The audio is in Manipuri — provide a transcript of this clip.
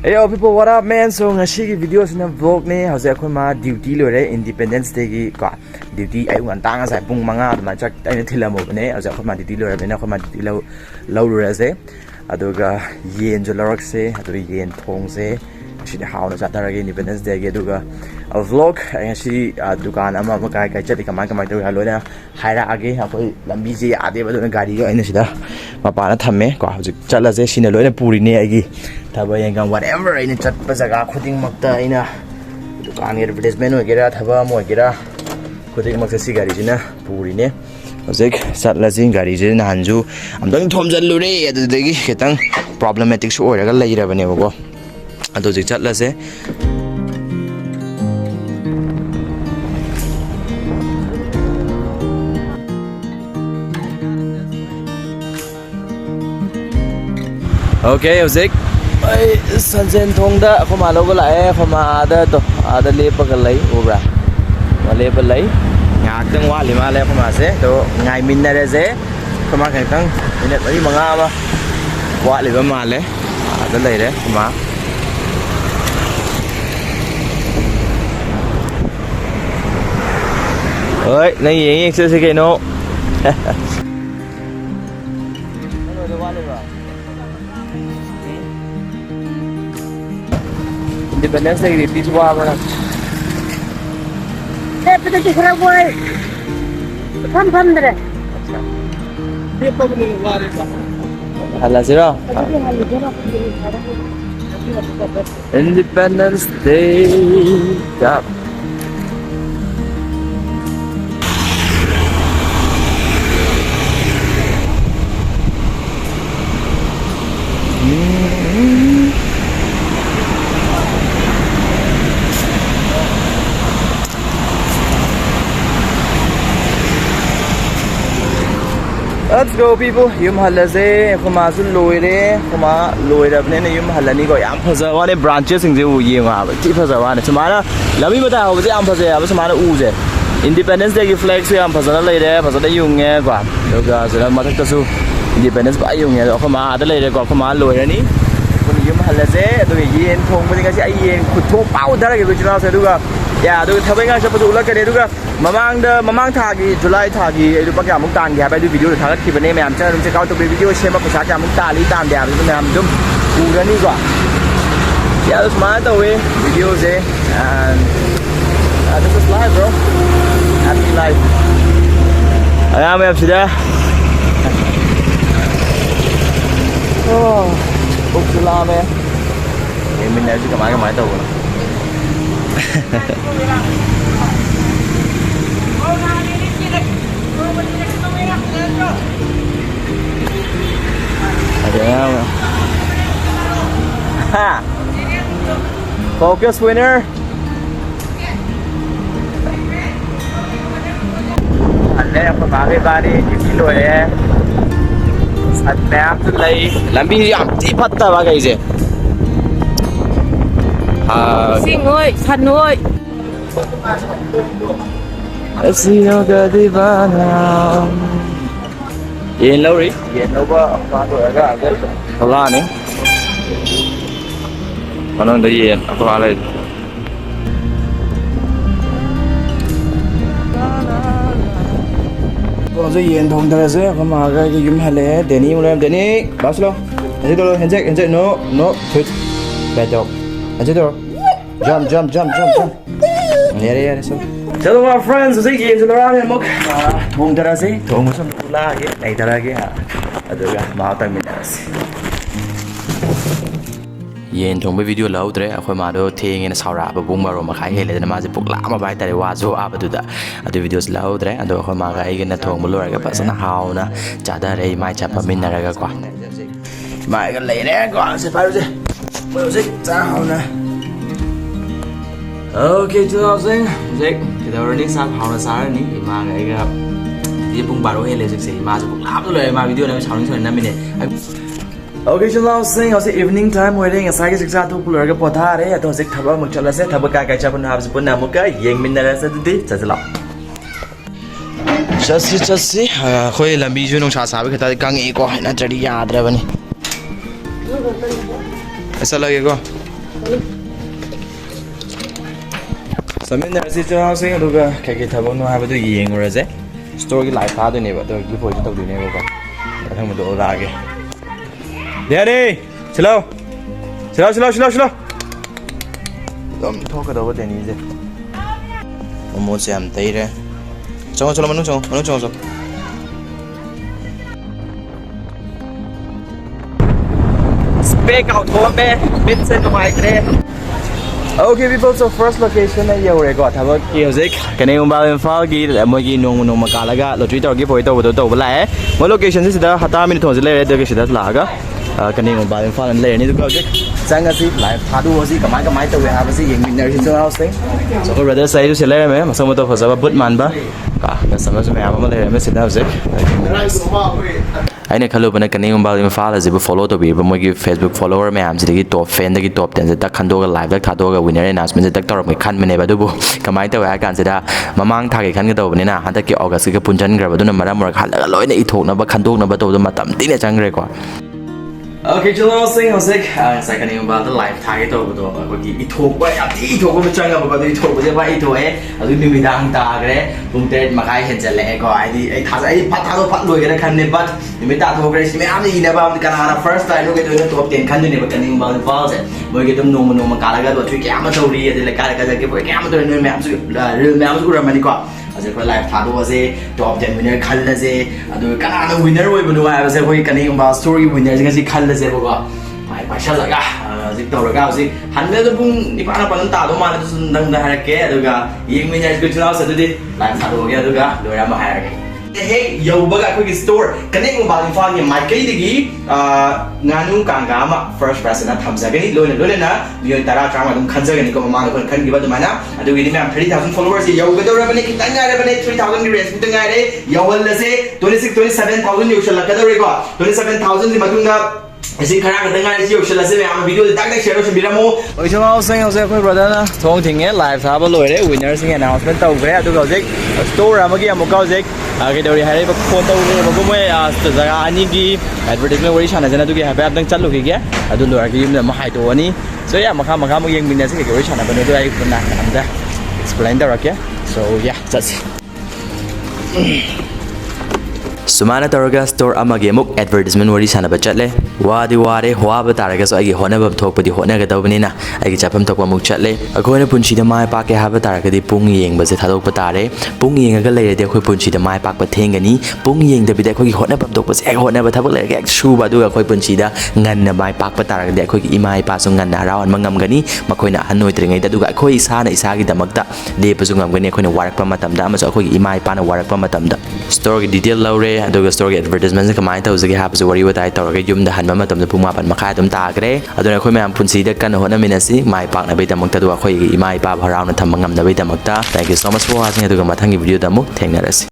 Hey yo people, what up man? So ngasi ki video sina vlog ni hause akhoi ma duty lore Independence Day ki ka duty ayu ngan tanga sai pung manga ma chak aina thilamo bane hause akhoi ma duty lore bane akhoi ma duty lo lore se aduga yen jo lorak se adu yen thong se shidi hauna cha tarage Independence Day ge aduga vlog ngasi dukan ama ma kai kai chati kamai kamai to loina haira age akhoi lambi je ade baduna gari ga aina sida mapana thamme ko hause chala je sina loina puri ne agi thaba yang whatever ina chat pa jaga khuding makta ina dukan advertisement wagera thaba mo wagera khuding makta si gari jina puri ne hojek satla jing gari je na hanju amdang thomjal lure adudagi ketang problematic su oiraga leirabane bako ado jik chatla se okay hojek ai sanjen thongda khoma logo lae khoma ada lepaga lai obra wale balai ngak tang wa lima le khoma se to ngai minnare je khoma kai tang minute bari manga ma wa le ba ma le ada lai re khoma oi nai yeng se ke no Independence Day di Tua mana? Kita diserang boy. Pam deh. Dia pun mengeluarkan. Halah zero. Independence Day. Jap. Let's go people. Yum halaze. Khoma su loire. Khoma loire apne ne yum halani ko yam phaza wane branches sing je wo ye ma ba. Ti phaza wane. Samara lami bata ho je yam phaza ya ba samara u je. Independence Day ki flag su yam phaza lai re. Phaza da yung nge kwa. Loga sura mathak ta su Independence ba yung nge. Khoma ada lai re ko khoma loire ni. Kun yum halaze. Ado yen thong ba ngasi ai yen khut thong pau dara ge chuna se duga. Ya ado thabai nga chapa ula ka de duga. Mamang thagi July thagi ai du pa kya muk tan ge ba du video du thagat ki bane mayam cha rum che kau to video shema pasa kya muk ta li tan de du mayam dum urani kwa ya us ma to we video se and this is live bro happy life aya mayam sida oh ukla me min na ji ka mai to ko Ha! Focus winner. Alle apa bagi bari di kilo ya. Sat map tu lagi. Lambi yang cepat tak bagai je. Singoi, sanoi. Sino ka di ba now? Yen lâu đi, yen lâu ba? Apa tu agak kalau ni, kalau dah yen apa lagi? Kalau tu yen thong terus ya, kalau maga cái yum hale, Denny mulai Denny, bas lo, nanti dulu, hanjek, no, fit, bad dog, nanti dulu, jump, ya, so. Chalo my friends, usi game se lora ne mok thong tara se thong sam pula ge nai tara ge ha aduga ma ta min se yen thong be video lau tre akhoi ma do theng ena saura ba bung maro ma khai hele na ma je pukla ma bai tare wa zo aba du da adu videos lau tre adu akhoi ma ga ge na thong bu lora ga pa sana hauna cha da re mai cha pa min na ga kwa mai ga le ne kwa se pa ru se mo se cha hauna okay 2000 Jake kita running sang hauna sara ni ma ga ga dia pung baro hele se ma se pukla tu le ma video na chawning chawning na minute okay chalo sing ase evening time wedding asai ke siksa tu pulur ga potha re to sik thaba muk chala se thaba ka cha pun habs pun namuka yeng min na sa di chajla chasi khoi lambi ju nong cha sa ba khata kang e ko na chadi yaad ra bani aisa lage ko ꯆꯠꯃꯤꯟꯅꯔꯁꯤ ꯆꯩꯔꯥꯎꯁꯤꯡ ꯑꯗꯨꯒ ꯀꯩꯀꯩ ꯊꯕꯛꯅꯣ ꯍꯥꯏꯕꯗꯨ ꯌꯦꯡꯉꯨꯔꯁꯦ ꯁ꯭ꯇꯣꯔꯒꯤ ꯂꯥꯏꯚ ꯊꯥꯗꯣꯏꯅꯦꯕ ꯑꯗꯣ ꯒꯤꯐ ꯑꯣꯏꯁꯨ ꯇꯧꯗꯣꯏꯅꯦꯕꯀꯣ ꯃꯊꯪꯗꯣ ꯂꯥꯛꯑꯒꯦ ꯗꯦꯅꯤ ꯁꯤꯂꯥꯎ ꯁꯤꯂꯥꯎ ꯑꯗꯨꯝ ꯊꯣꯛꯀꯗꯧꯕ ꯗꯦꯅꯤꯁꯦ ꯃꯣꯃꯣꯁꯦ ꯌꯥꯝ ꯇꯩꯔꯦ ꯆꯪꯉꯣ ꯃꯅꯨꯡ ꯆꯪꯉꯣ ꯁ꯭ꯄꯦꯛ ꯀꯥꯎꯊꯣꯛꯑꯝꯃꯦ ꯃꯤꯠꯁꯦ ꯅꯨꯡꯉꯥꯏꯇ꯭ꯔꯦ. Okay people, so first location ay yawreko thabak ki hojik kanegumba imphal gi moigi nongma kalaga lottery tawgi foi tawdo tawba lae mo location sida hata minute thonje lere de sida laga kanegumba imphal an lere ni du hojik changasi live thadu hosi kamai tawe habasi yengminar si so house thing so ko brother sai du selere me masamo to phajaba but manba ka customer me ama lere me sida hojik aina khalubana kanegumba imphal ajibu follow to bi moigi Facebook follower me am sidagi top fan dagi top 10 ta khandoga live dak thadoga winner announcement tak tawrak khan mene ba dubu kamai taw ha kan sida mamang thage khan ga tawbani na handa ki august ga punjan gra ba duna maram mor khalaga loina I thokna ba khandokna ba tawda matam tine changre ko. Okay, chalo sing hosik sa kanegumba the live thage tawdo ko ki I thokba ya ti thokba changa ba do I thokba je ba I thoe adu nimidang ta gre pung 3 makai hen chale ko ai di ai tha ai phat thado phat loi ga khan ne but nimita thokre si me am ni ne ba am kana first time no ke do top 10 khan ne ba kanegumba the falls moi ge tum no kalaga do thui kya ma tawri de le kala ka ke kya ma do ne me am su real me am su ramani ko as a live thado ase top 10 winner khalase adu kana winner oi banu ai ase koi kanegumba story winner jing si khalase ko mai paisha laga zik tawraga zik hanne do pung ni pa na pan ta do ma na sun dang da harake aduga yeng winner ku chuna sa dudi live thado ge aduga loira ma harake hey yo baga koi store kanegumba imphal ni mai kai digi nganu kanga ma first person na thamjagani loina na miyo tara trama dum khanjagani ko ma ko khan giba dumana adu ni ma'am 30,000 followers ye yoga do rabane kitang ngare bane 3,000 ki race kitang ngare yawal se 26 27,000 yoshal ka do re ko 27,000 di madunga isi khara ka dangai si yoshal se me am video tak share so biramo oi chama sing hose koi brother na thong thing e live thaba loire winner sing announcement tau gre adu ga jek store amagi amukau jek ke dori hare ba phone tau re ba moi jaga ani gi advertisement wari sana jana du gi hape abdang chalu gi ge adu lor gi yum ma hai to ani so ya makha mo yeng min se ke wari sana ba no do ai na amda explain da rakya so yeah that's it Sumana taraga store amage muk advertisement wari sana ba chatle wadi ware hwa ba taraga so agi hona ba thok padi hona ga dawbani na agi chapam thok muk chatle akoina punchi da mai pa ke ha ba taraga di pung yeng ba se thadok pa tare pung yeng ga leire de khoi punchi da mai pak pa thengani pung yeng da bi da khoi gi hona ba thok pa se hona ba thabak leire ga shu ba du ga khoi punchi da ngan na mai pak pa taraga de khoi gi imai pa so ngan na rawan mangam gani makoina hanoi tringai da du ga khoi isa na isa gi damakta de pa so ngam gani khoina warak pa matam da ma so khoi gi imai pa na warak pa matam da store gi detail laure aduga store advertisement se kamai tawjage habse wari watai tawraga yumda hanba matamda puma pan makha dum tagre aduna khoi mayam punsi da kan hona minasi mai pak na bai damakta du khoi gi imai pa bharau na thamba ngam da bai damakta thank you so much for watching aduga mathangi video da mu thengnarasi